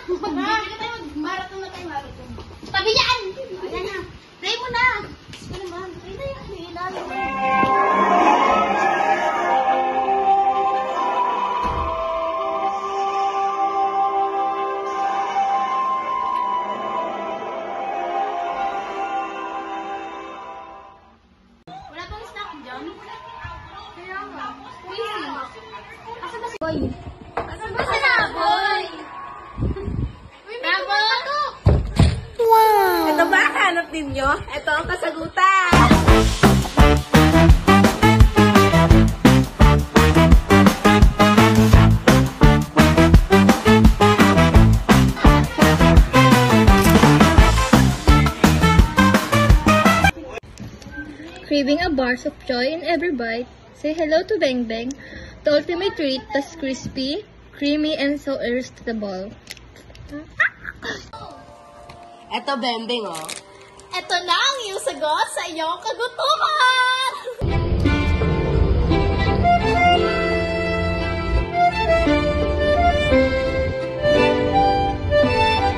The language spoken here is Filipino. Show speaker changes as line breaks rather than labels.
Marathon na tayo, marathon. Tabi yan! Ayan na. Pray mo na. Ano naman? Pray na yan. May ilalim. Wala pang snack dyan? Kaya nga. Asa ba si Boy? Asa ba si Boy? Bravo!
Ito ba ang hanap ninyo? Ito ang kasagutan!
Craving a bars of joy in every bite, say hello to Beng Beng, the ultimate treat that's crispy, creamy, and so irresistible.
Ito, Bembeng, oh.
Ito na ang iyong sagot sa iyong kagutuman!